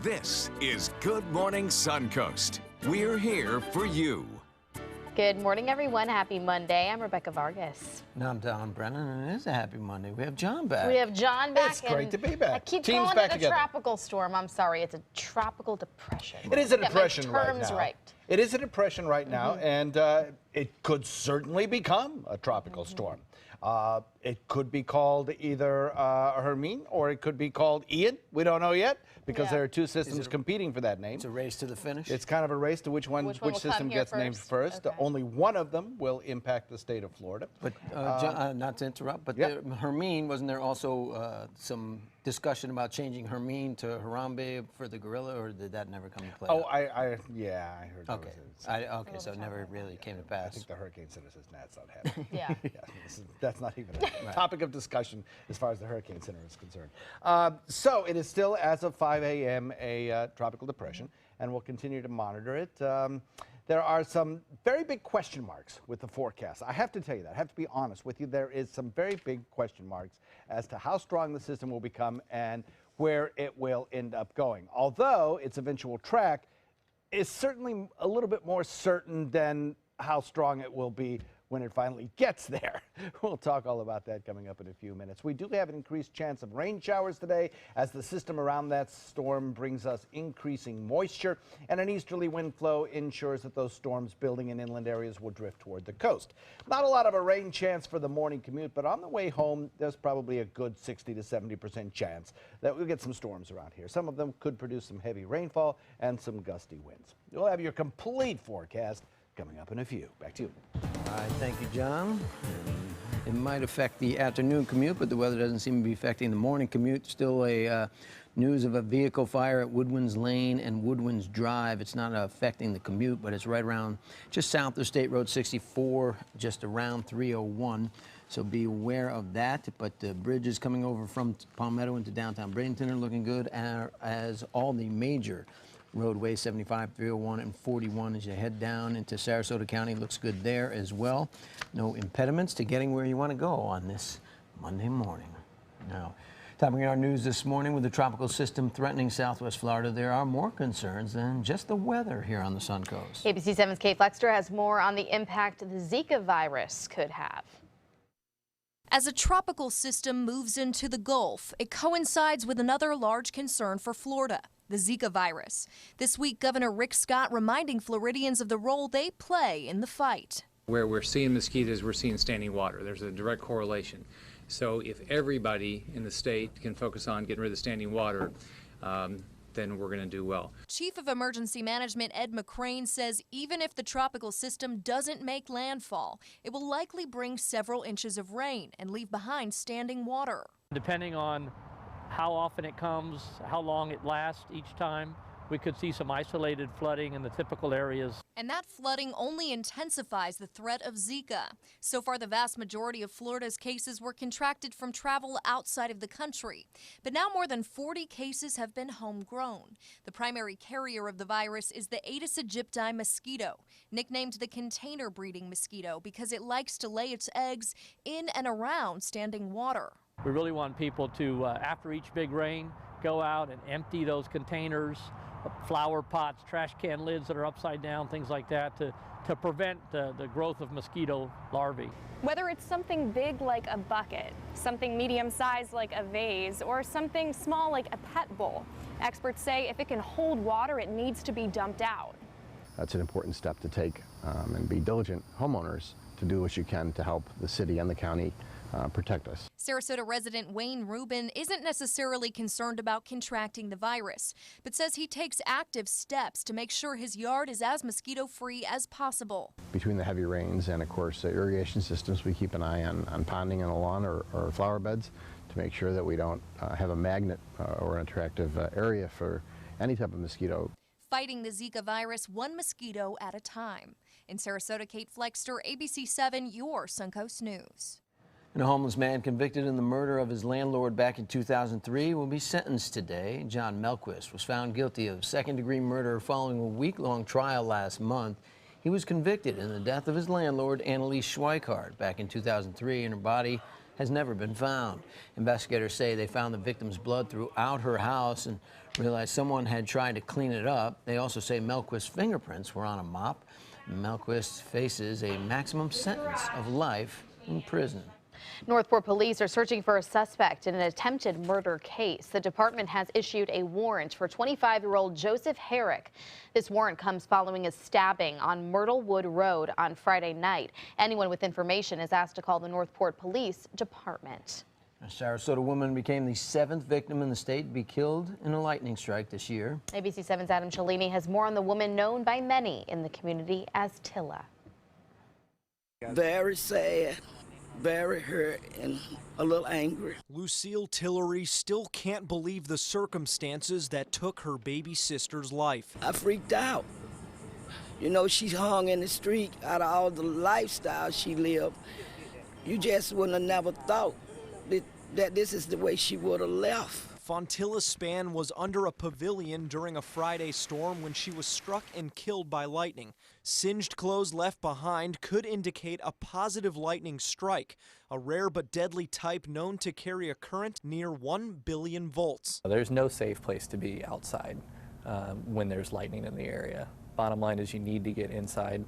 This is Good Morning Suncoast. We're here for you. Good morning, everyone. Happy Monday. I'm Rebecca Vargas. And I'm Don Brennan, and it is a happy Monday. We have John back. We have John back. It's great to be back. I keep Team's calling back it a together. tropical storm. I'm sorry. It's a tropical depression. It is a depression Get my right terms now. right. It is a depression right now, and it could certainly become a tropical storm. It could be called either Hermine or it could be called Ian. We don't know yet because there are two systems competing for that name. It's a race to the finish. It's kind of a race to which system gets named first. Okay. Only one of them will impact the state of Florida. But John, not to interrupt, but Hermine, wasn't there also some discussion about changing Hermine to Harambe for the gorilla, or did that never come to play? Oh, I heard. Okay. Okay, so it never really came to pass. I think the Hurricane Center says that's not happening. Yeah. That's not even a topic of discussion as far as the Hurricane Center is concerned. So it is still, as of 5 a.m., a tropical depression, and we'll continue to monitor it. There are some very big question marks with the forecast. I have to tell you that. I have to be honest with you. There is some very big question marks as to how strong the system will become and where it will end up going. Although its eventual track is certainly a little bit more certain than how strong it will be when it finally gets there. We'll talk all about that coming up in a few minutes. We do have an increased chance of rain showers today as the system around that storm brings us increasing moisture, and an easterly wind flow ensures that those storms building in inland areas will drift toward the coast. Not a lot of a rain chance for the morning commute, but on the way home, there's probably a good 60 to 70% chance that we'll get some storms around here. Some of them could produce some heavy rainfall and some gusty winds. You'll have your complete forecast coming up in a few. Back to you. All right, thank you, John. It might affect the afternoon commute, but the weather doesn't seem to be affecting the morning commute. Still news of a vehicle fire at Woodwinds Lane and Woodwinds Drive. It's not affecting the commute, but it's right around just south of State Road 64, just around 301. So be aware of that. But the bridges coming over from Palmetto into downtown Bradenton are looking good, as all the major roadways, 75, 301, and 41, as you head down into Sarasota County. Looks good there as well. No impediments to getting where you want to go on this Monday morning. Now, topping our news this morning, with the tropical system threatening Southwest Florida, there are more concerns than just the weather here on the Suncoast. ABC 7's Kate Flexter has more on the impact the Zika virus could have. As a tropical system moves into the Gulf, it coincides with another large concern for Florida, the Zika virus. This week, Governor Rick Scott reminding Floridians of the role they play in the fight. Where we're seeing mosquitoes, we're seeing standing water. There's a direct correlation. So if everybody in the state can focus on getting rid of the standing water, then we're going to do well. Chief of Emergency Management Ed McCrane says even if the tropical system doesn't make landfall, it will likely bring several inches of rain and leave behind standing water. Depending on how often it comes, how long it lasts each time, we could see some isolated flooding in the typical areas. And that flooding only intensifies the threat of Zika. So far, the vast majority of Florida's cases were contracted from travel outside of the country. But now more than 40 cases have been homegrown. The primary carrier of the virus is the Aedes aegypti mosquito, nicknamed the container breeding mosquito because it likes to lay its eggs in and around standing water. We really want people to, after each big rain, go out and empty those containers, flower pots, trash can lids that are upside down, things like that, to prevent the growth of mosquito larvae. Whether it's something big like a bucket, something medium-sized like a vase, or something small like a pet bowl, experts say if it can hold water, it needs to be dumped out. That's an important step to take, and be diligent homeowners to do what you can to help the city and the county protect us. Sarasota resident Wayne Rubin isn't necessarily concerned about contracting the virus, but says he takes active steps to make sure his yard is as mosquito-free as possible. Between the heavy rains and, of course, irrigation systems, we keep an eye on ponding in the lawn or flower beds to make sure that we don't have a magnet or an attractive area for any type of mosquito. Fighting the Zika virus one mosquito at a time. In Sarasota, Kate Flexter, ABC 7, your Suncoast News. And a homeless man convicted in the murder of his landlord back in 2003 will be sentenced today. John Melquist was found guilty of second-degree murder following a week-long trial last month. He was convicted in the death of his landlord, Annalise Schweikart, back in 2003, and her body has never been found. Investigators say they found the victim's blood throughout her house, and realized someone had tried to clean it up. They also say Melquist's fingerprints were on a mop. Melquist faces a maximum sentence of life in prison. Northport police are searching for a suspect in an attempted murder case. The department has issued a warrant for 25-year-old Joseph Herrick. This warrant comes following a stabbing on Myrtlewood Road on Friday night. Anyone with information is asked to call the Northport Police Department. A Sarasota woman became the 7th victim in the state to be killed in a lightning strike this year. ABC 7's Adam Cellini has more on the woman known by many in the community as Tilla. Very sad, very hurt, and a little angry. Lucille Tillery still can't believe the circumstances that took her baby sister's life. I freaked out. You know, she hung in the street out of all the lifestyle she lived. You just wouldn't have never thought that this is the way she would have left. Fontilla Span was under a pavilion during a Friday storm when she was struck and killed by lightning. Singed clothes left behind could indicate a positive lightning strike, a rare but deadly type known to carry a current near 1 billion volts. There's no safe place to be outside when there's lightning in the area. Bottom line is you need to get inside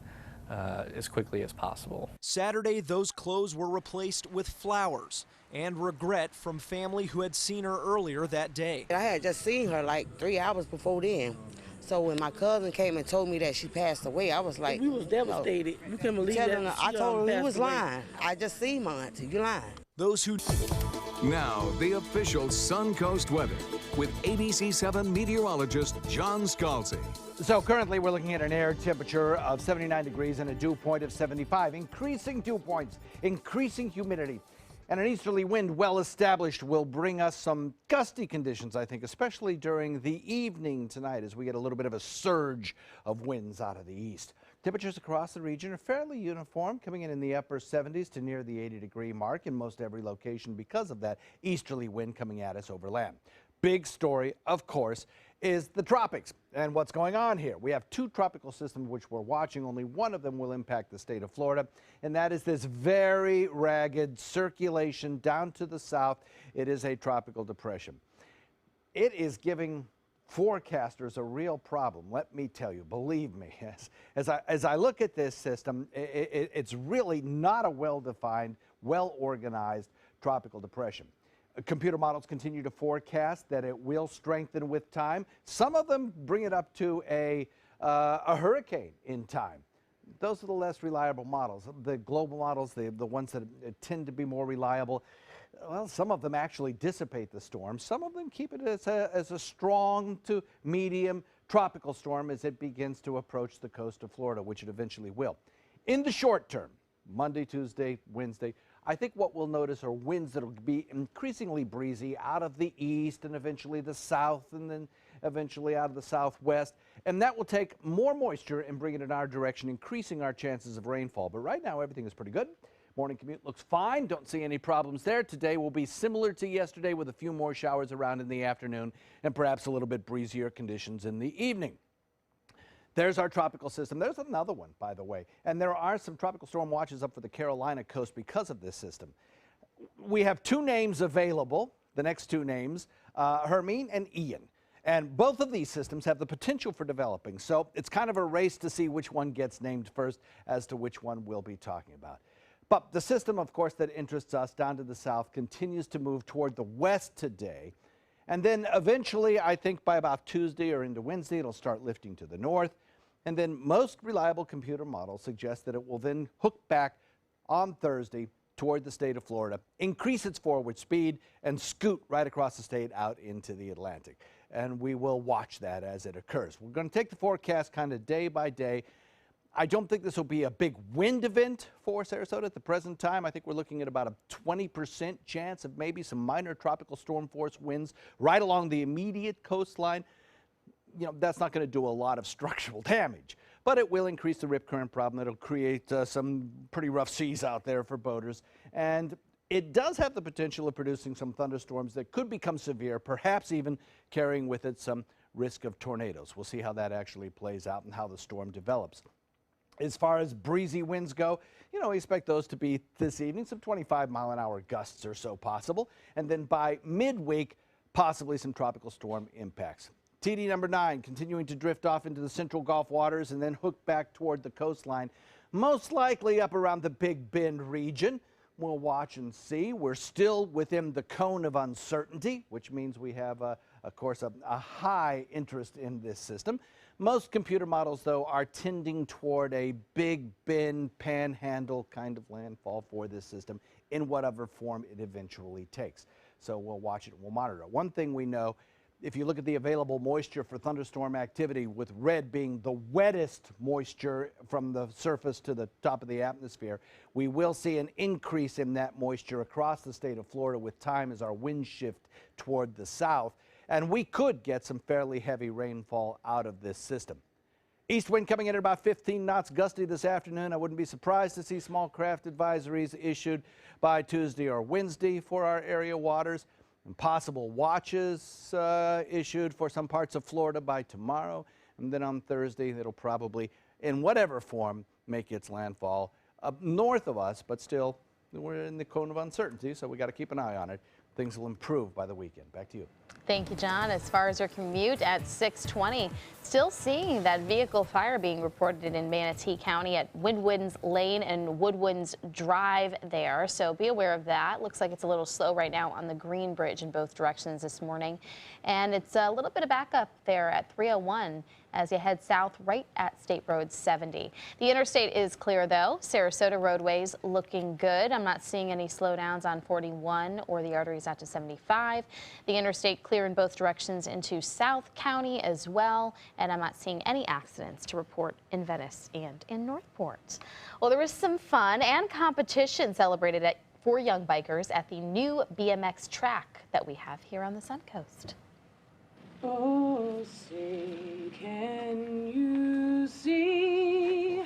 as quickly as possible. Saturday, those clothes were replaced with flowers and regret from family who had seen her earlier that day. I had just seen her like 3 hours before then. So when my cousin came and told me that she passed away, I was like, we was devastated. You couldn't believe that. I told her he was lying. I just seen my auntie. You lying. Those who... Now, the official Suncoast weather with ABC 7 meteorologist John Scalzi. So currently we're looking at an air temperature of 79 degrees and a dew point of 75. Increasing dew points, increasing humidity, and an easterly wind well established will bring us some gusty conditions, I think, especially during the evening tonight as we get a little bit of a surge of winds out of the east. Temperatures across the region are fairly uniform, coming in the upper 70s to near the 80-degree mark in most every location because of that easterly wind coming at us over land. Big story, of course, is the tropics and what's going on here. We have 2 tropical systems which we're watching. Only one of them will impact the state of Florida, and that is this very ragged circulation down to the south. It is a tropical depression. It is giving forecasters a real problem, let me tell you, believe me. As I look at this system, it's really not a well-defined, well-organized tropical depression. Computer models continue to forecast that it will strengthen with time. Some of them bring it up to a hurricane in time. Those are the less reliable models. The global models, the ones that tend to be more reliable, well, some of them actually dissipate the storm. Some of them keep it as a strong to medium tropical storm as it begins to approach the coast of Florida, which it eventually will. In the short term, Monday, Tuesday, Wednesday, I think what we'll notice are winds that will be increasingly breezy out of the east and eventually the south and then eventually out of the southwest. And that will take more moisture and bring it in our direction, increasing our chances of rainfall. But right now, everything is pretty good. Morning commute looks fine. Don't see any problems there. Today will be similar to yesterday with a few more showers around in the afternoon and perhaps a little bit breezier conditions in the evening. There's our tropical system. There's another one, by the way. And there are some tropical storm watches up for the Carolina coast because of this system. We have 2 names available, the next 2 names, Hermine and Ian. And both of these systems have the potential for developing. So it's kind of a race to see which one gets named first as to which one we'll be talking about. But the system, of course, that interests us down to the south continues to move toward the west today. And then eventually, I think by about Tuesday or into Wednesday, it'll start lifting to the north. And then most reliable computer models suggest that it will then hook back on Thursday toward the state of Florida, increase its forward speed, and scoot right across the state out into the Atlantic. And we will watch that as it occurs. We're going to take the forecast kind of day by day. I don't think this will be a big wind event for Sarasota at the present time. I think we're looking at about a 20% chance of maybe some minor tropical storm force winds right along the immediate coastline. You know, that's not going to do a lot of structural damage, but it will increase the rip current problem. It'll create some pretty rough seas out there for boaters. And it does have the potential of producing some thunderstorms that could become severe, perhaps even carrying with it some risk of tornadoes. We'll see how that actually plays out and how the storm develops. As far as breezy winds go, you know, we expect those to be this evening, some 25-mile-an-hour gusts or so possible. And then by midweek, possibly some tropical storm impacts. TD number 9 continuing to drift off into the central Gulf waters and then hook back toward the coastline, most likely up around the Big Bend region. We'll watch and see. We're still within the cone of uncertainty, which means we have, of course, a high interest in this system. Most computer models, though, are tending toward a Big Bend panhandle kind of landfall for this system in whatever form it eventually takes. So we'll watch it and we'll monitor it. One thing we know, if you look at the available moisture for thunderstorm activity, with red being the wettest moisture from the surface to the top of the atmosphere, we will see an increase in that moisture across the state of Florida with time as our winds shift toward the south. And we could get some fairly heavy rainfall out of this system. East wind coming in at about 15 knots, gusty this afternoon. I wouldn't be surprised to see small craft advisories issued by Tuesday or Wednesday for our area waters. And possible watches issued for some parts of Florida by tomorrow. And then on Thursday, it'll probably, in whatever form, make its landfall up north of us. But still, we're in the cone of uncertainty, so we got to keep an eye on it. Things will improve by the weekend. Back to you. Thank you, John. As far as your commute at 620, still seeing that vehicle fire being reported in Manatee County at Woodwinds Lane and Woodwinds Drive there. So be aware of that. Looks like it's a little slow right now on the Green Bridge in both directions this morning. And it's a little bit of backup there at 301 as you head south right at State Road 70. The interstate is clear, though. Sarasota roadways looking good. I'm not seeing any slowdowns on 41 or the arteries out to 75. The interstate clear in both directions into South County as well. And I'm not seeing any accidents to report in Venice and in Northport. Well, there was some fun and competition celebrated for young bikers at the new BMX track that we have here on the Suncoast. Oh, say, can you see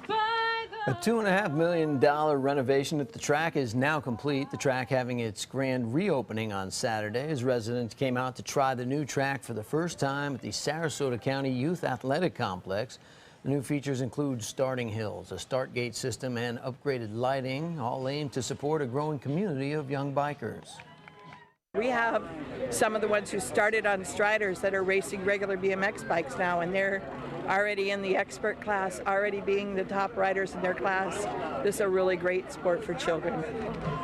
by the... A $2.5 million renovation at the track is now complete. The track having its grand reopening on Saturday as residents came out to try the new track for the first time at the Sarasota County Youth Athletic Complex. The new features include starting hills, a start gate system, and upgraded lighting, all aimed to support a growing community of young bikers. We have some of the ones who started on Striders that are racing regular BMX bikes now, and they're already in the expert class, already being the top riders in their class. This is a really great sport for children.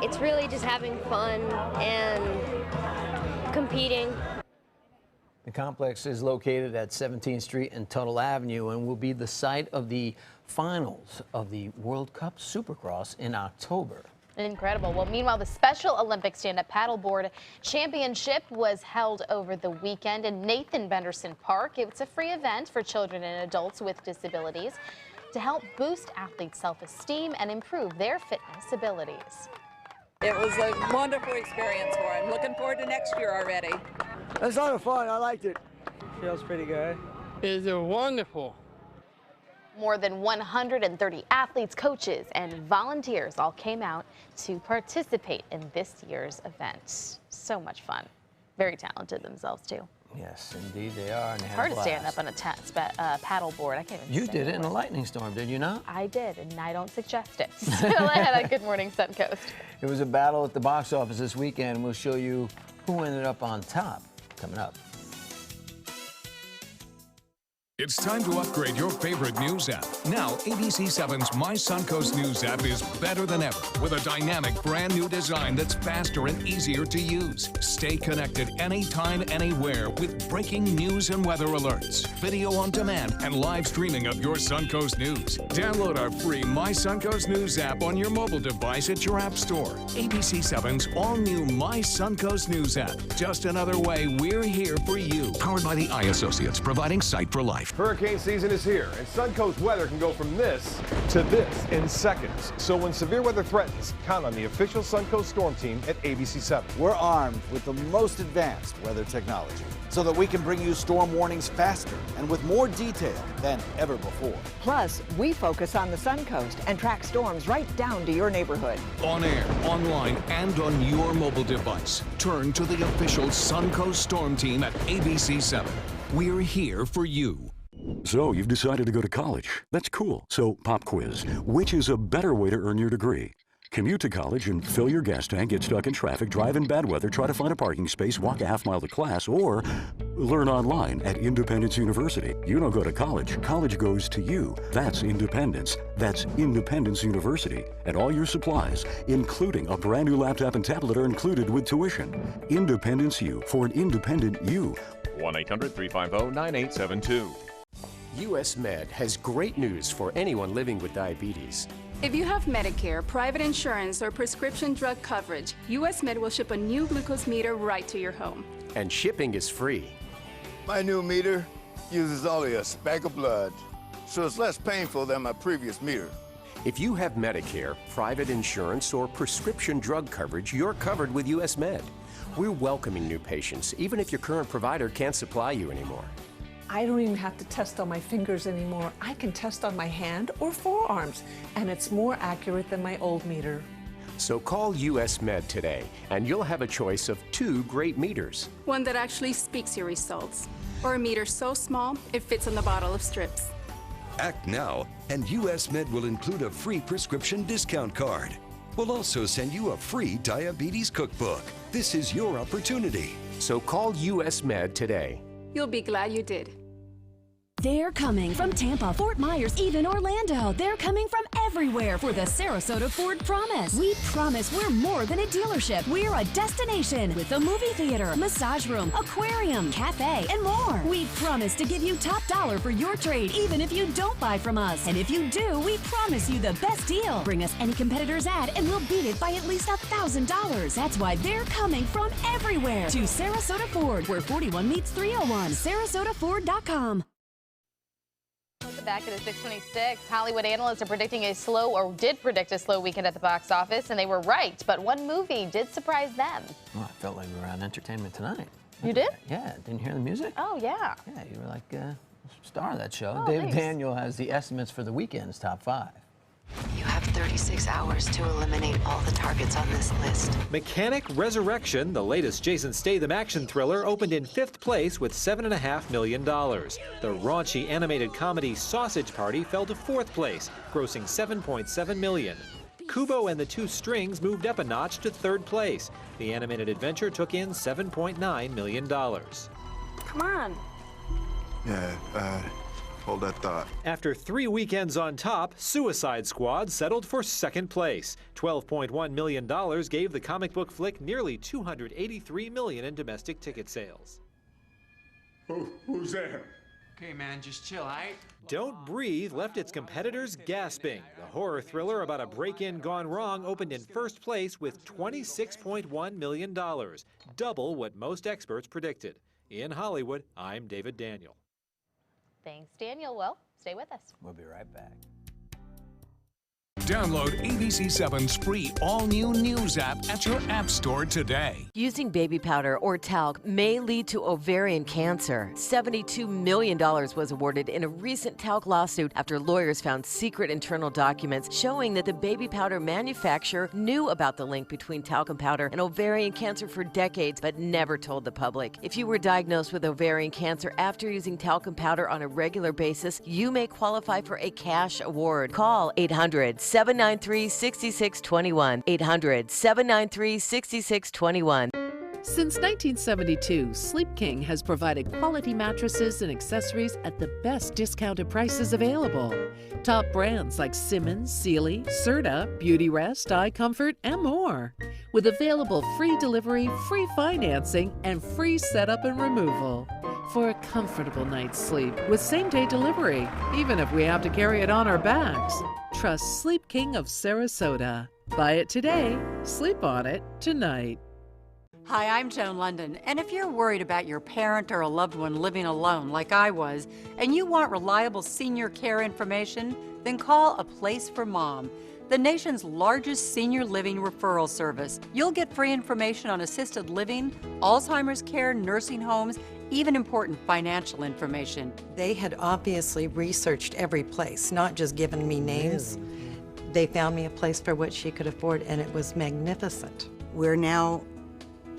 It's really just having fun and competing. The complex is located at 17th Street and Tuttle Avenue and will be the site of the finals of the World Cup Supercross in October. Incredible. Well, meanwhile, the Special Olympic Stand-Up Paddleboard Championship was held over the weekend in Nathan Benderson Park. It's a free event for children and adults with disabilities to help boost athletes' self-esteem and improve their fitness abilities. It was a wonderful experience for him. Looking forward to next year already. It was a lot of fun. I liked it. Feels pretty good. It was wonderful. More than 130 athletes, coaches, and volunteers all came out to participate in this year's event. So much fun. Very talented themselves, too. Yes, indeed they are. And it's hard to stand up on a paddle board. I can't even You did it in a lightning storm, did you not? I did, and I don't suggest it. Still ahead on Good Morning Suncoast. It was a battle at the box office this weekend. We'll show you who ended up on top coming up. It's time to upgrade your favorite news app. Now, ABC7's My Suncoast News app is better than ever with a dynamic brand new design that's faster and easier to use. Stay connected anytime, anywhere with breaking news and weather alerts, video on demand, and live streaming of your Suncoast News. Download our free My Suncoast News app on your mobile device at your app store. ABC7's all-new My Suncoast News app. Just another way we're here for you. Powered by the Eye Associates, providing sight for life. Hurricane season is here, and Suncoast weather can go from this to this in seconds. So when severe weather threatens, count on the official Suncoast storm team at ABC7. We're armed with the most advanced weather technology so that we can bring you storm warnings faster and with more detail than ever before. Plus, we focus on the Suncoast and track storms right down to your neighborhood. On air, online, and on your mobile device. Turn to the official Suncoast storm team at ABC7. We're here for you. So, you've decided to go to college. That's cool. So, pop quiz. Which is a better way to earn your degree? Commute to college and fill your gas tank, get stuck in traffic, drive in bad weather, try to find a parking space, walk a half-mile to class, or learn online at Independence University. You don't go to college. College goes to you. That's independence. That's Independence University. And all your supplies, including a brand new laptop and tablet, are included with tuition. Independence U for an independent you. 1-800-350-9872. US Med has great news for anyone living with diabetes. If you have Medicare, private insurance, or prescription drug coverage, US Med will ship a new glucose meter right to your home. And shipping is free. My new meter uses only a speck of blood, so it's less painful than my previous meter. If you have Medicare, private insurance, or prescription drug coverage, you're covered with US Med. We're welcoming new patients, even if your current provider can't supply you anymore. I don't even have to test on my fingers anymore. I can test on my hand or forearms, and it's more accurate than my old meter. So call US Med today, and you'll have a choice of 2 great meters. One that actually speaks your results, or a meter so small it fits on the bottle of strips. Act now, and US Med will include a free prescription discount card. We'll also send you a free diabetes cookbook. This is your opportunity. So call US Med today. You'll be glad you did. They're coming from Tampa, Fort Myers, even Orlando. They're coming from everywhere for the Sarasota Ford Promise. We promise we're more than a dealership. We're a destination with a movie theater, massage room, aquarium, cafe, and more. We promise to give you top dollar for your trade, even if you don't buy from us. And if you do, we promise you the best deal. Bring us any competitor's ad and we'll beat it by at least $1,000. That's why they're coming from everywhere to Sarasota Ford, where 41 meets 301. SarasotaFord.com. Welcome back at 6:26. Hollywood analysts are predicting a slow, or did predict a slow weekend at the box office, and they were right. But one movie did surprise them. Oh, I felt like we were on Entertainment Tonight. You did? Yeah, didn't you hear the music? Oh, yeah. Yeah, you were like a star of that show. Oh, David nice. Daniel has the estimates for the weekend's top 5. You have 36 hours to eliminate all the targets on this list. Mechanic Resurrection, the latest Jason Statham action thriller, opened in 5th place with $7.5 million. The raunchy animated comedy Sausage Party fell to 4th place, grossing $7.7 million. Kubo and the Two Strings moved up a notch to 3rd place. The animated adventure took in $7.9 million. Come on. Yeah, hold that thought. After 3 weekends on top, Suicide Squad settled for 2nd place. $12.1 million gave the comic book flick nearly $283 million in domestic ticket sales. Who's there? Okay, man, just chill, all right? Don't Breathe left its competitors gasping. The horror thriller about a break-in gone wrong opened in 1st place with $26.1 million, double what most experts predicted. In Hollywood, I'm David Daniel. Thanks, Daniel. Well, stay with us. We'll be right back. Download ABC7's free all-new news app at your app store today. Using baby powder or talc may lead to ovarian cancer. $72 million was awarded in a recent talc lawsuit after lawyers found secret internal documents showing that the baby powder manufacturer knew about the link between talcum powder and ovarian cancer for decades, but never told the public. If you were diagnosed with ovarian cancer after using talcum powder on a regular basis, you may qualify for a cash award. Call 800-793-6621. 800-793-6621. Since 1972, Sleep King has provided quality mattresses and accessories at the best discounted prices available. Top brands like Simmons, Sealy, Serta, Beautyrest, iComfort, and more. With available free delivery, free financing, and free setup and removal. For a comfortable night's sleep with same-day delivery, even if we have to carry it on our backs. Trust Sleep King of Sarasota. Buy it today, sleep on it tonight. Hi, I'm Joan London, and if you're worried about your parent or a loved one living alone like I was, and you want reliable senior care information, then call A Place for Mom, the nation's largest senior living referral service. You'll get free information on assisted living, Alzheimer's care, nursing homes, even important financial information. They had obviously researched every place, not just given me names. They found me a place for what she could afford, and it was magnificent. We're now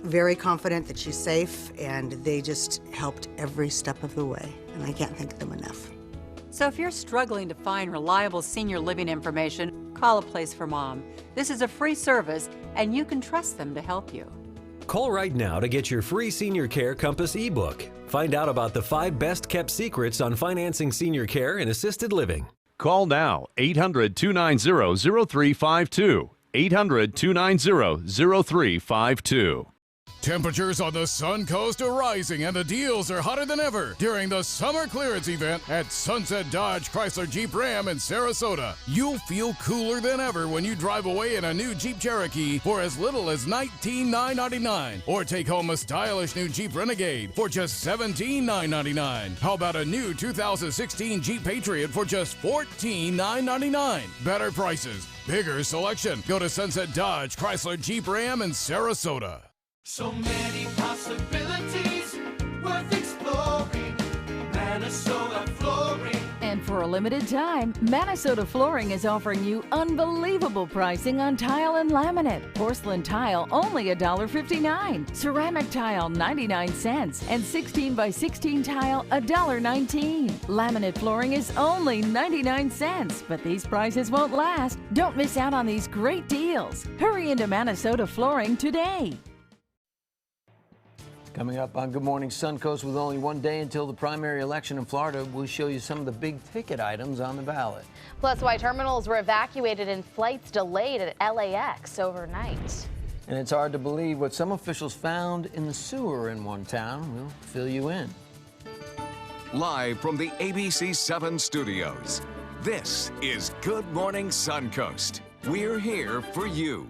very confident that she's safe, and they just helped every step of the way, and I can't thank them enough. So if you're struggling to find reliable senior living information, call a place for mom. This is a free service, and you can trust them to help you. Call right now to get your free Senior Care Compass ebook. Find out about the 5 best-kept secrets on financing senior care and assisted living. Call now, 800-290-0352. 800-290-0352. Temperatures on the Suncoast are rising and the deals are hotter than ever during the summer clearance event at Sunset Dodge Chrysler Jeep Ram in Sarasota. You'll feel cooler than ever when you drive away in a new Jeep Cherokee for as little as $19,999, or take home a stylish new Jeep Renegade for just $17,999. How about a new 2016 Jeep Patriot for just $14,999? Better prices, bigger selection. Go to Sunset Dodge Chrysler Jeep Ram in Sarasota. So many possibilities worth exploring. Minnesota Flooring. And for a limited time, Minnesota Flooring is offering you unbelievable pricing on tile and laminate. Porcelain tile only $1.59. Ceramic tile 99 cents. And 16 by 16 tile $1.19. Laminate flooring is only 99 cents. But these prices won't last. Don't miss out on these great deals. Hurry into Minnesota Flooring today. Coming up on Good Morning Suncoast, with only one day until the primary election in Florida, we'll show you some of the big ticket items on the ballot. Plus, why terminals were evacuated and flights delayed at LAX overnight. And it's hard to believe what some officials found in the sewer in one town. We'll fill you in. Live from the ABC 7 studios, this is Good Morning Suncoast. We're here for you.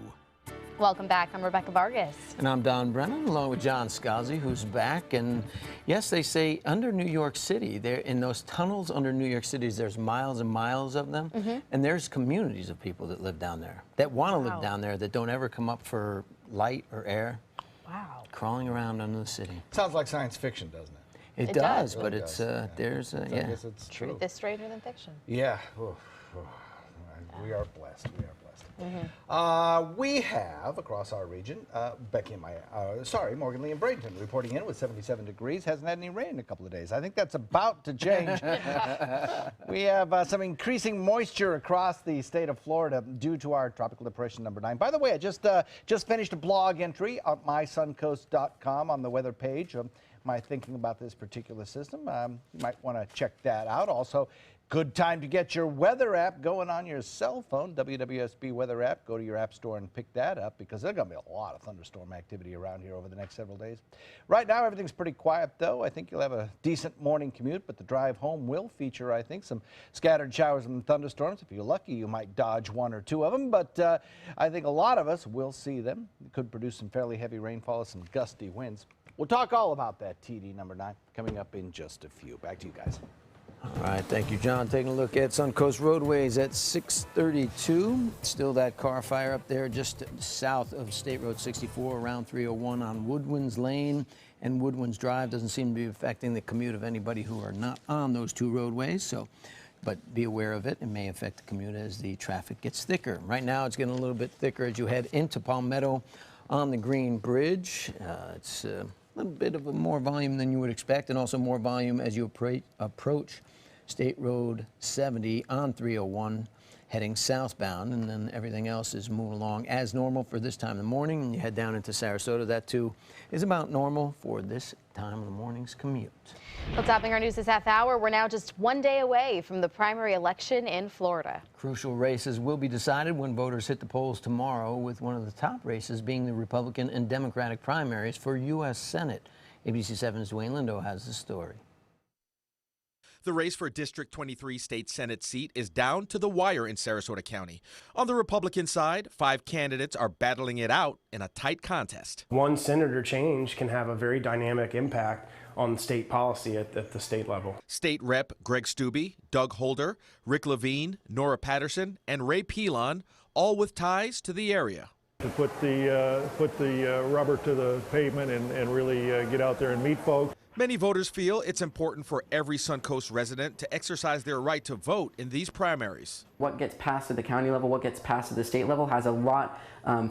Welcome back. I'm Rebecca Vargas. And I'm Don Brennan, along with John Scalzi, who's back. And yes, they say under New York City, there in those tunnels under New York City, there's miles and miles of them. And there's communities of people that live down there, that want to live down there, that don't ever come up for light or air. Wow. Crawling around under the city. Sounds like science fiction, doesn't it? It does, but really it's, does. there's, I yeah. guess it's true. Truth is stranger than fiction. Yeah. We are blessed. We are blessed. We have, across our region, Morgan Lee in Bradenton reporting in with 77 degrees. Hasn't had any rain in a couple of days. I think that's about to change. We have some increasing moisture across the state of Florida due to our tropical depression number 9. By the way, I just finished a blog entry on mysuncoast.com on the weather page. My thinking about this particular system. You might want to check that out. Also, good time to get your weather app going on your cell phone, WWSB weather app. Go to your app store and pick that up, because there's going to be a lot of thunderstorm activity around here over the next several days. Right now, everything's pretty quiet, though. I think you'll have a decent morning commute, but the drive home will feature, I think, some scattered showers and thunderstorms. If you're lucky, you might dodge one or two of them, but I think a lot of us will see them. It could produce some fairly heavy rainfall and some gusty winds. We'll talk all about that TD number 9 coming up in just a few. Back to you guys. All right, thank you, John. Taking a look at Suncoast roadways at 632. Still that car fire up there just south of State Road 64 around 301 on Woodwinds Lane and Woodwinds Drive. Doesn't seem to be affecting the commute of anybody who are not on those two roadways. But be aware of it. It may affect the commute as the traffic gets thicker. Right now, it's getting a little bit thicker as you head into Palmetto on the Green Bridge. It's a little bit of more volume than you would expect, and also more volume as you approach State Road 70 on 301 heading southbound, and then everything else is moving along as normal for this time of the morning. And you head down into Sarasota, that too is about normal for this time of the morning's commute. Well, topping our news this half hour, we're now just one day away from the primary election in Florida. Crucial races will be decided when voters hit the polls tomorrow, with one of the top races being the Republican and Democratic primaries for U.S. Senate. ABC 7's Dwayne Lindo has the story. The race for District 23 state Senate seat is down to the wire in Sarasota County. On the Republican side, 5 candidates are battling it out in a tight contest. One senator change can have a very dynamic impact on state policy at the state level. State Rep Greg Stubbe, Doug Holder, Rick Levine, Nora Patterson, and Ray Pilon, all with ties to the area. To put the rubber to the pavement and really get out there and meet folks. Many voters feel it's important for every Suncoast resident to exercise their right to vote in these primaries. What gets passed at the county level, what gets passed at the state level has a lot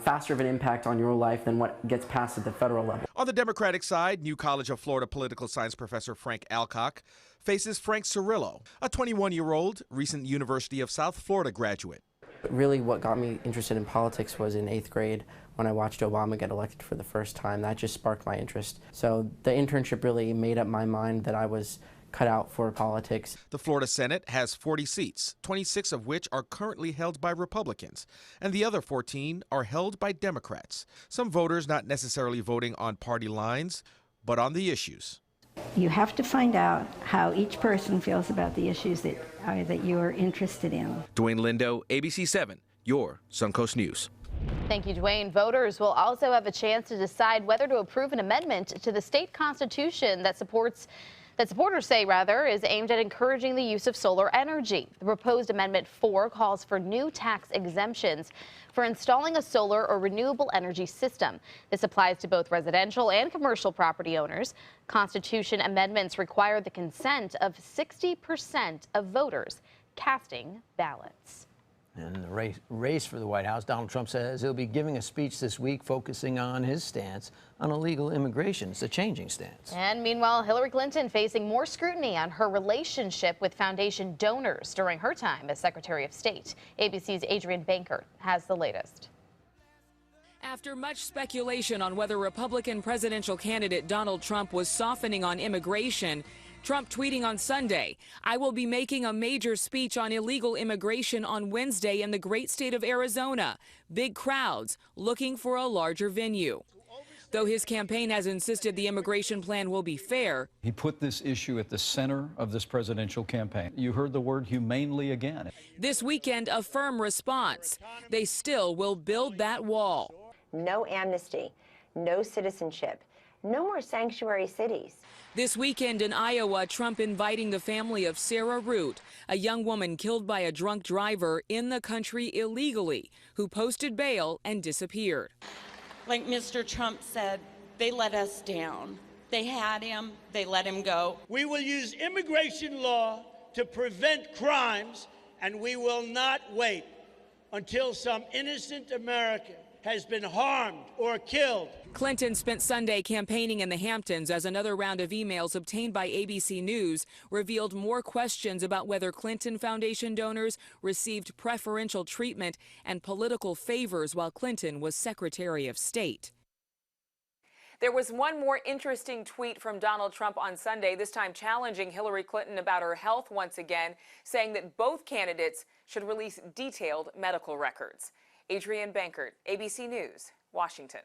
faster of an impact on your life than what gets passed at the federal level. On the Democratic side, New College of Florida political science professor Frank Alcock faces Frank Cirillo, a 21-year-old recent University of South Florida graduate. Really what got me interested in politics was in 8th grade when I watched Obama get elected for the first time. That just sparked my interest. So the internship really made up my mind that I was cut out for politics. The Florida Senate has 40 seats, 26 of which are currently held by Republicans, and the other 14 are held by Democrats. Some voters not necessarily voting on party lines, but on the issues. You have to find out how each person feels about the issues that you are interested in. Dwayne Lindo, ABC 7, your Suncoast News. Thank you, Dwayne. Voters will also have a chance to decide whether to approve an amendment to the state constitution that supporters say is aimed at encouraging the use of solar energy. The proposed Amendment 4 calls for new tax exemptions for installing a solar or renewable energy system. This applies to both residential and commercial property owners. Constitution amendments require the consent of 60% of voters casting ballots. In the race for the White House, Donald Trump says he'll be giving a speech this week focusing on his stance on illegal immigration. It's a changing stance. And meanwhile, Hillary Clinton facing more scrutiny on her relationship with foundation donors during her time as Secretary of State. ABC's Adrienne Bankert has the latest. After much speculation on whether Republican presidential candidate Donald Trump was softening on immigration, Trump tweeting on Sunday, "I will be making a major speech on illegal immigration on Wednesday in the great state of Arizona. Big crowds looking for a larger venue." Though his campaign has insisted the immigration plan will be fair. He put this issue at the center of this presidential campaign. You heard the word humanely again. This weekend, a firm response. They still will build that wall. No amnesty, no citizenship, no more sanctuary cities. This weekend in Iowa, Trump inviting the family of Sarah Root, a young woman killed by a drunk driver in the country illegally, who posted bail and disappeared. Like Mr. Trump said, they let us down. They had him, they let him go. We will use immigration law to prevent crimes, and we will not wait until some innocent American has been harmed or killed. Clinton spent Sunday campaigning in the Hamptons as another round of emails obtained by ABC News revealed more questions about whether Clinton Foundation donors received preferential treatment and political favors while Clinton was Secretary of State. There was one more interesting tweet from Donald Trump on Sunday, this time challenging Hillary Clinton about her health once again, saying that both candidates should release detailed medical records. Adrienne Bankert, ABC News, Washington.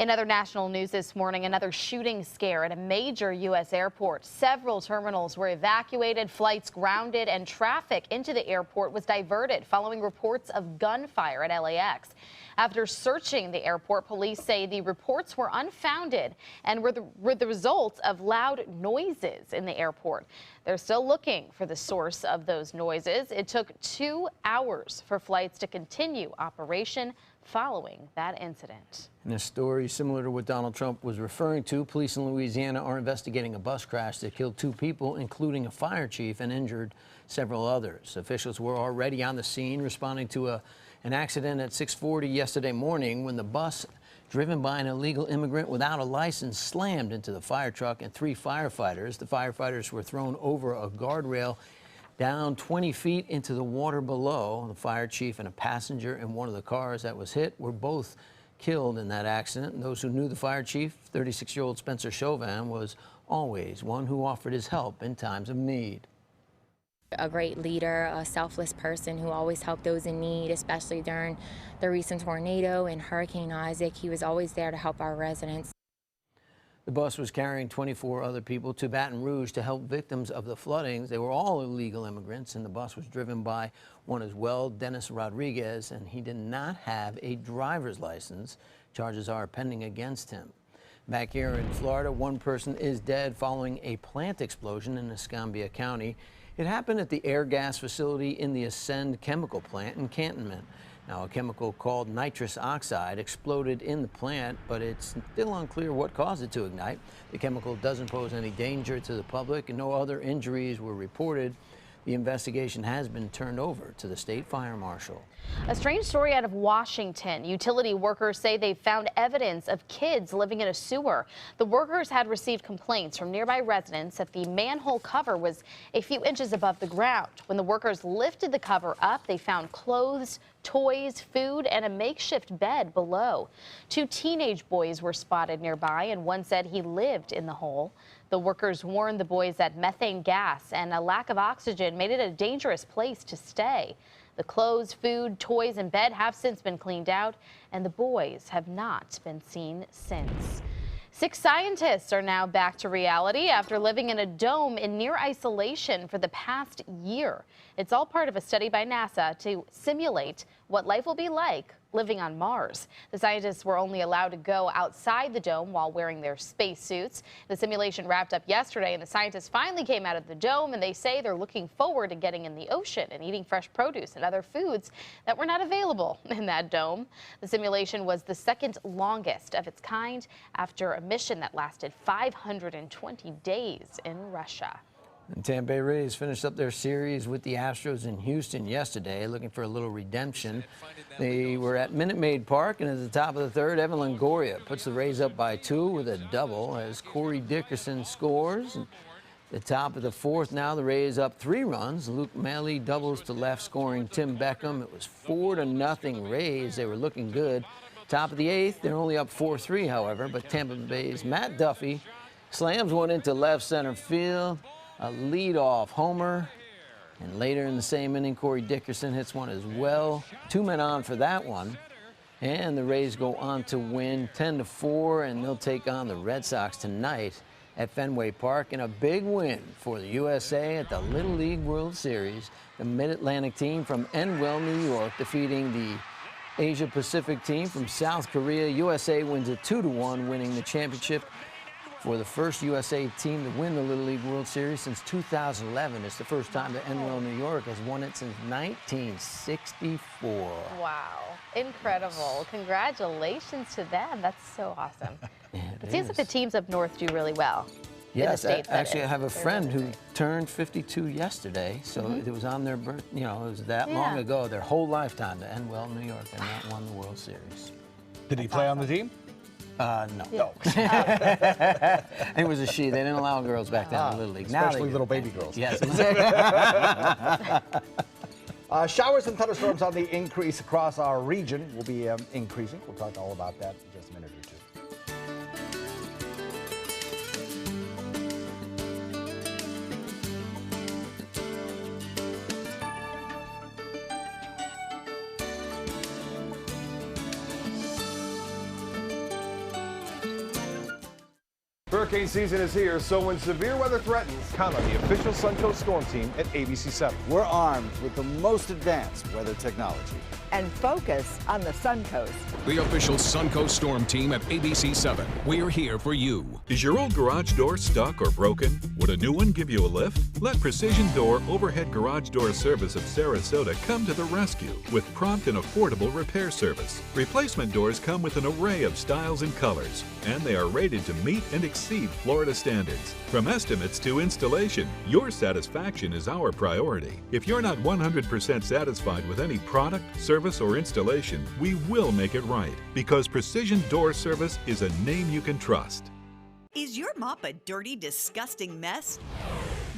In other national news this morning, another shooting scare at a major U.S. airport. Several terminals were evacuated, flights grounded, and traffic into the airport was diverted following reports of gunfire at LAX. After searching the airport, police say the reports were unfounded and were the result of loud noises in the airport. They're still looking for the source of those noises. It took 2 hours for flights to continue operation following that incident. In a story similar to what Donald Trump was referring to, police in Louisiana are investigating a bus crash that killed 2 people, including a fire chief, and injured several others. Officials were already on the scene responding to an accident at 6:40 yesterday morning when the bus driven by an illegal immigrant without a license slammed into the fire truck and 3 firefighters. The firefighters were thrown over a guardrail down 20 feet into the water below. The fire chief and a passenger in one of the cars that was hit were both killed in that accident. And those who knew the fire chief, 36-year-old Spencer Chauvin, was always one who offered his help in times of need. A great leader, a selfless person who always helped those in need, especially during the recent tornado and Hurricane Isaac. He was always there to help our residents. The bus was carrying 24 other people to Baton Rouge to help victims of the floodings. They were all illegal immigrants, and the bus was driven by one as well, Dennis Rodriguez, and he did not have a driver's license. Charges are pending against him. Back here in Florida, one person is dead following a plant explosion in Escambia County. It happened at the air gas facility in the Ascend chemical plant in Cantonment. Now, a chemical called nitrous oxide exploded in the plant, but it's still unclear what caused it to ignite. The chemical doesn't pose any danger to the public, and no other injuries were reported. The investigation has been turned over to the state fire marshal. A strange story out of Washington. Utility workers say they found evidence of kids living in a sewer. The workers had received complaints from nearby residents that the manhole cover was a few inches above the ground. When the workers lifted the cover up, they found clothes, toys, food, and a makeshift bed below. 2 teenage boys were spotted nearby, and one said he lived in the hole. The workers warned the boys that methane gas and a lack of oxygen made it a dangerous place to stay. The clothes, food, toys, and bed have since been cleaned out, and the boys have not been seen since. 6 scientists are now back to reality after living in a dome in near isolation for the past year. It's all part of a study by NASA to simulate what life will be like living on Mars. The scientists were only allowed to go outside the dome while wearing their spacesuits. The simulation wrapped up yesterday, and the scientists finally came out of the dome, and they say they're looking forward to getting in the ocean and eating fresh produce and other foods that were not available in that dome. The simulation was the second longest of its kind after a mission that lasted 520 days in Russia. And Tampa Bay Rays finished up their series with the Astros in Houston yesterday, looking for a little redemption. They were at Minute Maid Park, and at the top of the third, Evan Longoria puts the Rays up by 2 with a double as Corey Dickerson scores. And at the top of the fourth, now the Rays up 3 runs. Luke Maile doubles to left, scoring Tim Beckham. It was 4-0 Rays. They were looking good. Top of the 8th, they're only up 4-3, however, but Tampa Bay's Matt Duffy slams one into left center field. A leadoff homer, and later in the same inning, Corey Dickerson hits one as well. 2 men on for that one, and the Rays go on to win 10-4, and they'll take on the Red Sox tonight at Fenway Park in a big win for the USA at the Little League World Series. The Mid-Atlantic team from Enwell, New York, defeating the Asia Pacific team from South Korea. USA wins it 2-1, winning the championship. For the first USA team to win the Little League World Series since 2011. It's the first time that Enwell, New York has won it since 1964. Wow, incredible. Congratulations to them. That's so awesome. It seems like the teams up north do really well. Yes, actually, I have a friend who turned 52 yesterday, so it was on their birth, you know, it was that long ago, their whole lifetime to Enwell, New York, and that won the World Series. Did he play on the team? No. It was a she. They didn't allow girls back then in Little League. Especially little baby girls. Yes. Showers and thunderstorms on the increase across our region will be increasing. We'll talk all about that in just a minute or two. Hurricane season is here, so when severe weather threatens, count on the official Suncoast Storm Team at ABC 7. We're armed with the most advanced weather technology. And focus on the Suncoast. The official Suncoast Storm Team at ABC 7. We're here for you. Is your old garage door stuck or broken? Would a new one give you a lift? Let Precision Door Overhead Garage Door Service of Sarasota come to the rescue with prompt and affordable repair service. Replacement doors come with an array of styles and colors, and they are rated to meet and exceed Florida standards. From estimates to installation, your satisfaction is our priority. If you're not 100% satisfied with any product, service, or installation, we will make it right, because Precision Door Service is a name you can trust. Is your mop a dirty, disgusting mess?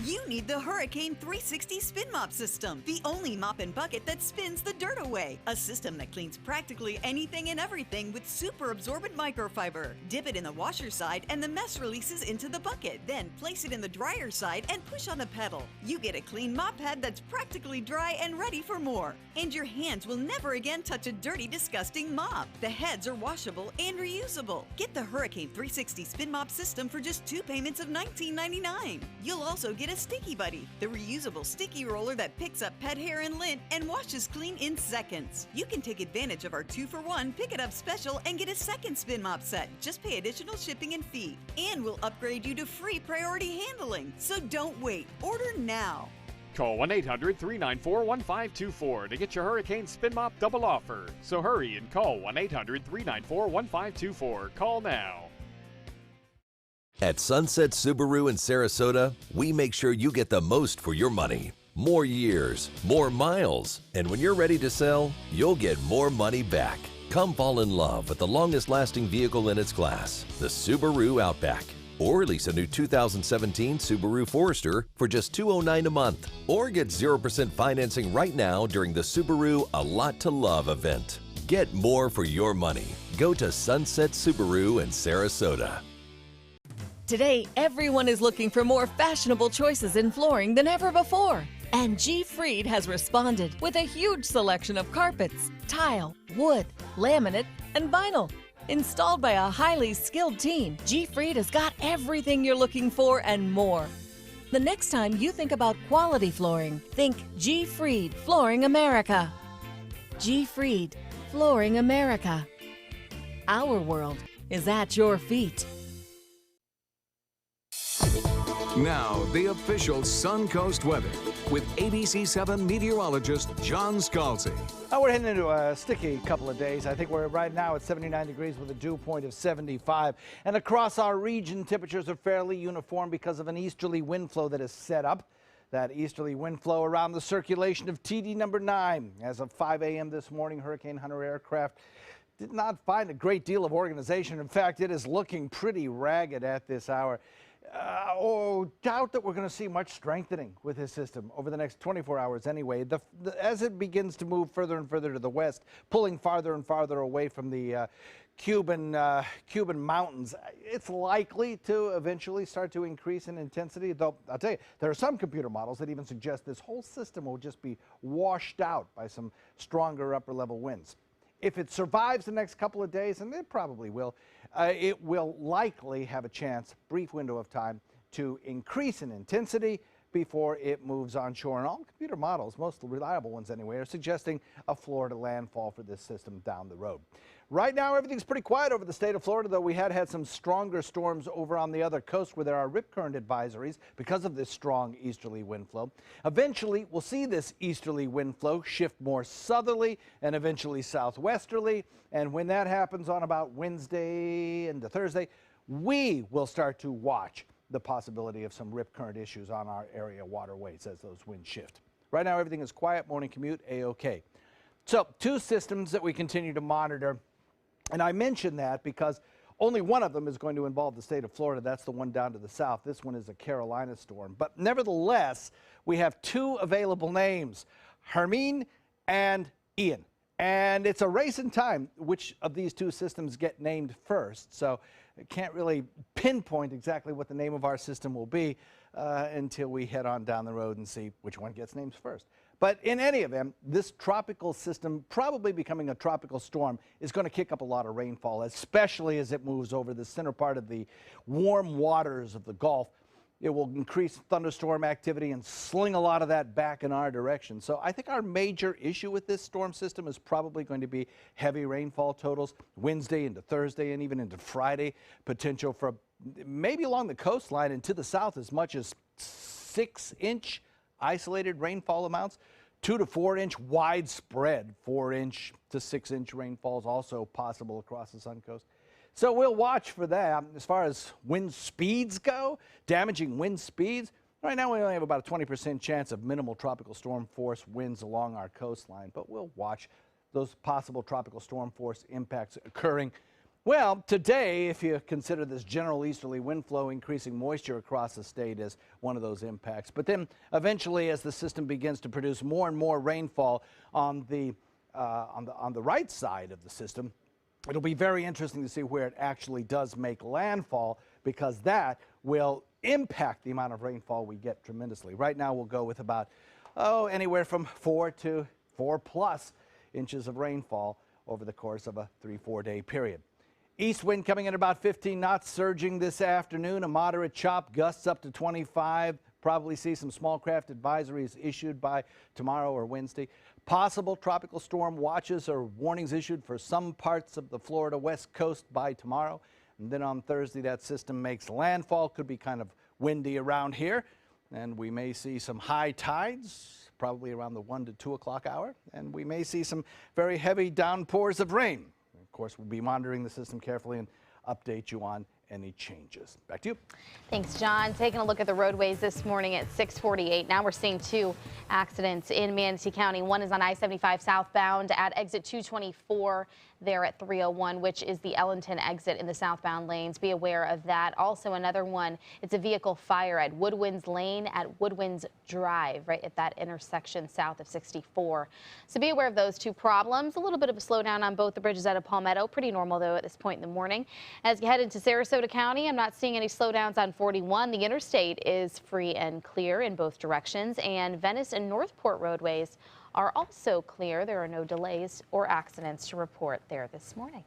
You need the Hurricane 360 Spin Mop System, the only mop and bucket that spins the dirt away. A system that cleans practically anything and everything with super absorbent microfiber. Dip it in the washer side and the mess releases into the bucket. Then place it in the dryer side and push on the pedal. You get a clean mop pad that's practically dry and ready for more. And your hands will never again touch a dirty, disgusting mop. The heads are washable and reusable. Get the Hurricane 360 Spin Mop System for just 2 payments of $19.99. You'll also get a Sticky Buddy, the reusable sticky roller that picks up pet hair and lint and washes clean in seconds. You can take advantage of our 2-for-1 Pick It Up special and get a second spin mop set. Just pay additional shipping and fee. And we'll upgrade you to free priority handling. So don't wait. Order now. Call 1-800-394-1524 to get your Hurricane Spin Mop double offer. So hurry and call 1-800-394-1524. Call now. At Sunset Subaru in Sarasota, we make sure you get the most for your money. more years, more miles, and when you're ready to sell, you'll get more money back. Come fall in love with the longest-lasting vehicle in its class, the Subaru Outback. Or lease a new 2017 Subaru Forester for just $209 a month. Or get 0% financing right now during the Subaru A Lot to Love event. Get more for your money. Go to Sunset Subaru in Sarasota. Today, everyone is looking for more fashionable choices in flooring than ever before. And G. Fried has responded with a huge selection of carpets, tile, wood, laminate, and vinyl. Installed by a highly skilled team, G. Fried has got everything you're looking for and more. The next time you think about quality flooring, think G. Fried Flooring America. G. Fried Flooring America. Our world is at your feet. Now, the official Suncoast weather with ABC7 meteorologist John Scalzi. We're heading into a sticky couple of days. I think we're right now at 79 degrees with a dew point of 75. And across our region, temperatures are fairly uniform because of an easterly wind flow that is set up. That easterly wind flow around the circulation of TD number 9. As of 5 a.m. this morning, Hurricane Hunter aircraft did not find a great deal of organization. In fact, it is looking pretty ragged at this hour. Doubt that we're going to see much strengthening with this system over the next 24 hours anyway. As it begins to move further and further to the west, pulling farther and farther away from the Cuban mountains, it's likely to eventually start to increase in intensity. Though, I'll tell you, there are some computer models that even suggest this whole system will just be washed out by some stronger upper-level winds. If it survives the next couple of days, and it probably will, it will likely have a chance, brief window of time, to increase in intensity before it moves onshore. And all computer models, most reliable ones anyway, are suggesting a Florida landfall for this system down the road. Right now, everything's pretty quiet over the state of Florida, though we had some stronger storms over on the other coast where there are rip current advisories because of this strong easterly wind flow. Eventually, we'll see this easterly wind flow shift more southerly and eventually southwesterly. And when that happens on about Wednesday into Thursday, we will start to watch the possibility of some rip current issues on our area waterways as those winds shift. Right now, everything is quiet, morning commute, A-OK. So, two systems that we continue to monitor. And I mention that because only one of them is going to involve the state of Florida. That's the one down to the south. This one is a Carolina storm. But nevertheless, we have two available names, Hermine and Ian. And it's a race in time which of these two systems get named first. So I can't really pinpoint exactly what the name of our system will be until we head on down the road and see which one gets named first. But in any event, this tropical system, probably becoming a tropical storm, is going to kick up a lot of rainfall, especially as it moves over the center part of the warm waters of the Gulf. It will increase thunderstorm activity and sling a lot of that back in our direction. So I think our major issue with this storm system is probably going to be heavy rainfall totals Wednesday into Thursday and even into Friday. Potential for maybe along the coastline and to the south as much as 6-inch isolated rainfall amounts. 2 to 4 inch widespread 4-inch to 6-inch rainfalls also possible across the Suncoast. So we'll watch for that. As far as wind speeds go, damaging wind speeds, right now we only have about a 20% chance of minimal tropical storm force winds along our coastline, but we'll watch those possible tropical storm force impacts occurring. Well, today, if you consider this general easterly wind flow increasing moisture across the state as one of those impacts. But then eventually, as the system begins to produce more and more rainfall on the right side of the system, it'll be very interesting to see where it actually does make landfall, because that will impact the amount of rainfall we get tremendously. Right now, we'll go with about, anywhere from 4 to 4+ inches of rainfall over the course of a 3-4 day period. East wind coming in about 15 knots, surging this afternoon. A moderate chop, gusts up to 25. Probably see some small craft advisories issued by tomorrow or Wednesday. Possible tropical storm watches or warnings issued for some parts of the Florida west coast by tomorrow. And then on Thursday, that system makes landfall. Could be kind of windy around here. And we may see some high tides, probably around the 1 to 2 o'clock hour. And we may see some very heavy downpours of rain. Of course, we'll be monitoring the system carefully and update you on any changes. Back to you. Thanks, John. Taking a look at the roadways this morning at 6:48. Now we're seeing 2 accidents in Manatee County. One is on I-75 southbound at exit 224 there at 301, which is the Ellington exit in the southbound lanes. Be aware of that. Also another one, it's a vehicle fire at Woodwinds Lane at Woodwinds Drive, right at that intersection south of 64. So be aware of those 2 problems. A little bit of a slowdown on both the bridges out of Palmetto. Pretty normal, though, at this point in the morning. As you head into Sarasota County, I'm not seeing any slowdowns on 41. The interstate is free and clear in both directions, and Venice and Northport roadways are also clear. There are no delays or accidents to report there this morning.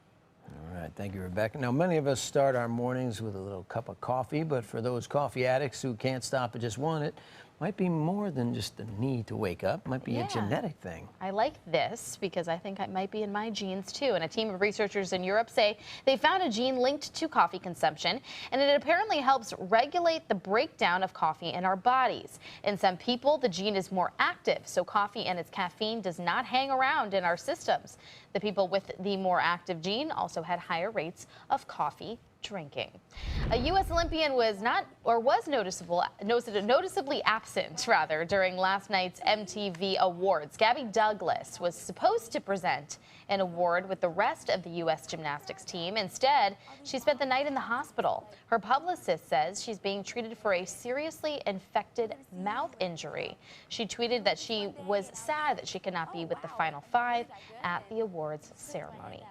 All right, thank you, Rebecca. Now, many of us start our mornings with a little cup of coffee, but for those coffee addicts who can't stop at just one, it might be more than just the need to wake up. It might be a genetic thing. I like this because I think it might be in my genes too. And a team of researchers in Europe say they found a gene linked to coffee consumption, and it apparently helps regulate the breakdown of coffee in our bodies. In some people, the gene is more active, so coffee and its caffeine does not hang around in our systems. The people with the more active gene also had higher rates of coffee drinking. A U.S. Olympian was noticeably absent during last night's MTV Awards. Gabby Douglas was supposed to present an award with the rest of the U.S. gymnastics team. Instead, she spent the night in the hospital. Her publicist says she's being treated for a seriously infected mouth injury. She tweeted that she was sad that she could not be with the Final 5 at the awards ceremony.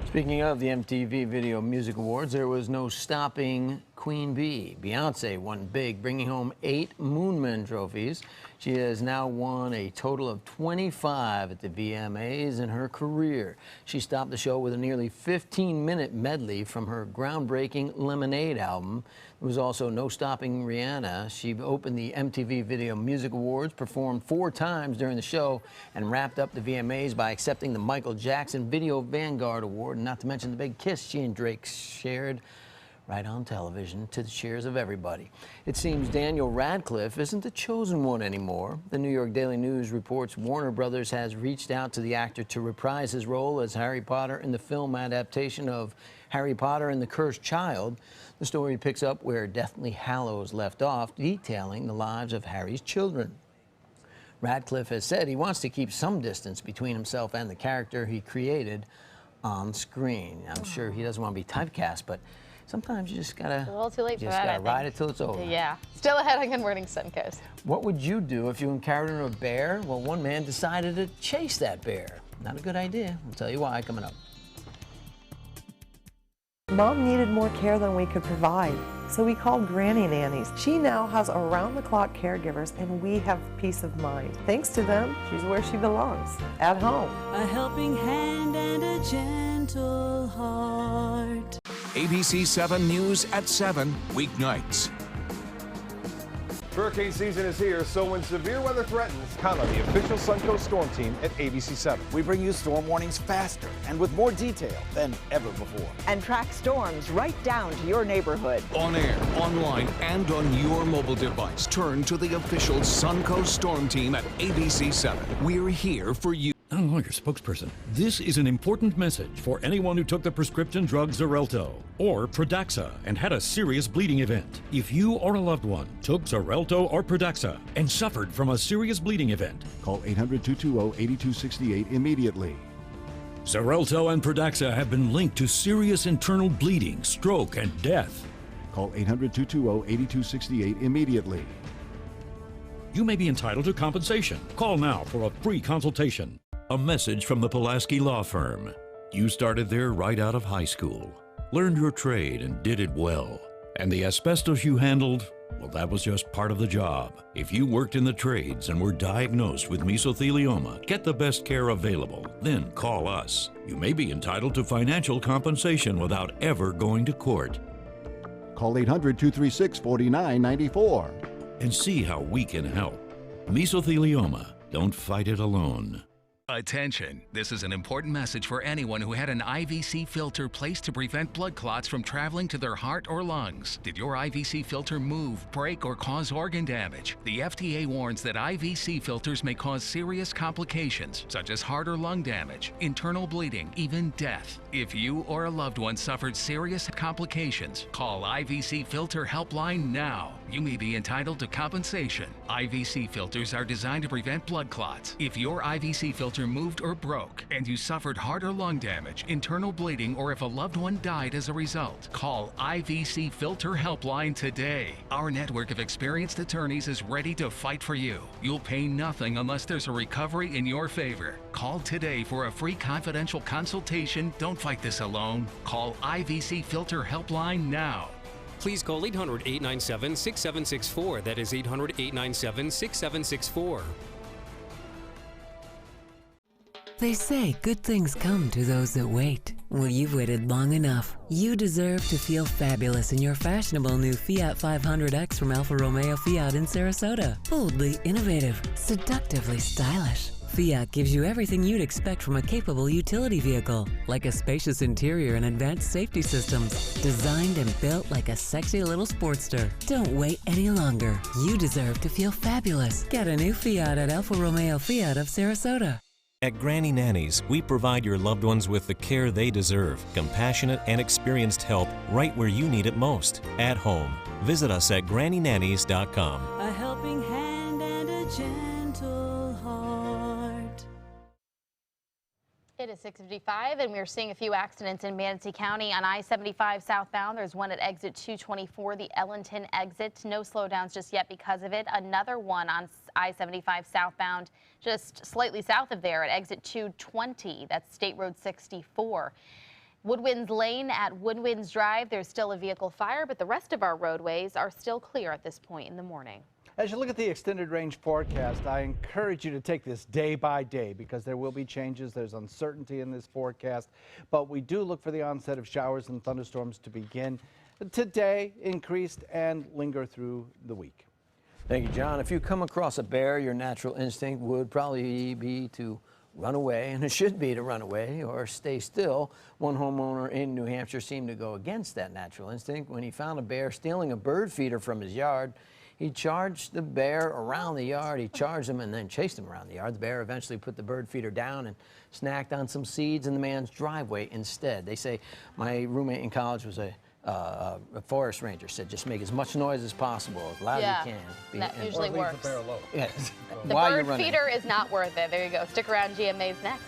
Speaking of the MTV Video Music Awards, there was no stopping Queen Bee. Beyonce won big, bringing home 8 Moonman trophies. She has now won a total of 25 at the VMAs in her career. She stopped the show with a nearly 15-minute medley from her groundbreaking Lemonade album. There was also no stopping Rihanna. She opened the MTV Video Music Awards, performed 4 times during the show, and wrapped up the VMAs by accepting the Michael Jackson Video Vanguard Award, not to mention the big kiss she and Drake shared right on television to the cheers of everybody. It seems Daniel Radcliffe isn't the chosen one anymore. The New York Daily News reports Warner Brothers has reached out to the actor to reprise his role as Harry Potter in the film adaptation of Harry Potter and the Cursed Child. The story picks up where Deathly Hallows left off, detailing the lives of Harry's children. Radcliffe has said he wants to keep some distance between himself and the character he created on screen. I'm sure he doesn't want to be typecast, but sometimes you just gotta, a little too late for that, gotta ride it till it's over. Yeah. Still ahead on Good Morning Suncoast. What would you do if you encountered a bear? Well, one man decided to chase that bear. Not a good idea. I'll tell you why coming up. Mom needed more care than we could provide, so we called Granny Nannies. She now has around-the-clock caregivers, and we have peace of mind. Thanks to them, she's where she belongs, at home. A helping hand and a gentle heart. ABC 7 News at 7 weeknights. Hurricane season is here, so when severe weather threatens, count on the official Suncoast Storm Team at ABC 7. We bring you storm warnings faster and with more detail than ever before. And track storms right down to your neighborhood. On air, online, and on your mobile device. Turn to the official Suncoast Storm Team at ABC 7. We're here for you. I'm a lawyer spokesperson. This is an important message for anyone who took the prescription drug Xarelto or Pradaxa and had a serious bleeding event. If you or a loved one took Xarelto or Pradaxa and suffered from a serious bleeding event, call 800-220-8268 immediately. Xarelto and Pradaxa have been linked to serious internal bleeding, stroke, and death. Call 800-220-8268 immediately. You may be entitled to compensation. Call now for a free consultation. A message from the Pulaski Law Firm. You started there right out of high school, learned your trade and did it well. And the asbestos you handled, well, that was just part of the job. If you worked in the trades and were diagnosed with mesothelioma, get the best care available, then call us. You may be entitled to financial compensation without ever going to court. Call 800-236-4994. And see how we can help. Mesothelioma, don't fight it alone. Attention, this is an important message for anyone who had an IVC filter placed to prevent blood clots from traveling to their heart or lungs. Did your IVC filter move, break, or cause organ damage? The FDA warns that IVC filters may cause serious complications, such as heart or lung damage, internal bleeding, even death. If you or a loved one suffered serious complications, call IVC Filter Helpline now. You may be entitled to compensation. IVC filters are designed to prevent blood clots. If your IVC filter moved or broke and you suffered heart or lung damage, internal bleeding, or if a loved one died as a result, call IVC Filter Helpline today. Our network of experienced attorneys is ready to fight for you. You'll pay nothing unless there's a recovery in your favor. Call today for a free confidential consultation. Don't fight this alone. Call IVC Filter Helpline now. Please call 800-897-6764. That is 800-897-6764. They say good things come to those that wait. Well, you've waited long enough. You deserve to feel fabulous in your fashionable new Fiat 500X from Alfa Romeo Fiat in Sarasota. Boldly innovative, seductively stylish. Fiat gives you everything you'd expect from a capable utility vehicle, like a spacious interior and advanced safety systems, designed and built like a sexy little sportster. Don't wait any longer. You deserve to feel fabulous. Get a new Fiat at Alfa Romeo Fiat of Sarasota. At Granny Nannies, we provide your loved ones with the care they deserve, compassionate and experienced help right where you need it most, at home. Visit us at GrannyNannies.com. A helping hand and a gentle heart. It is 6:55, and we're seeing a few accidents in Manatee County on I-75 southbound. There's one at exit 224, the Ellington exit. No slowdowns just yet because of it. Another one on I-75 southbound, just slightly south of there at exit 220. That's State Road 64. Woodwinds Lane at Woodwinds Drive, there's still a vehicle fire, but the rest of our roadways are still clear at this point in the morning. As you look at the extended range forecast, I encourage you to take this day by day because there will be changes. There's uncertainty in this forecast, but we do look for the onset of showers and thunderstorms to begin today, increased, and linger through the week. Thank you, John. If you come across a bear, your natural instinct would probably be to run away, and it should be to run away or stay still. One homeowner in New Hampshire seemed to go against that natural instinct when he found a bear stealing a bird feeder from his yard. He charged the bear around the yard. He charged him and then chased him around the yard. The bear eventually put the bird feeder down and snacked on some seeds in the man's driveway instead. They say my roommate in college was a forest ranger, said just make as much noise as possible, as loud as you can. That usually works. The bear alone. Yes. The bird feeder is not worth it. There you go. Stick around. GMA's next.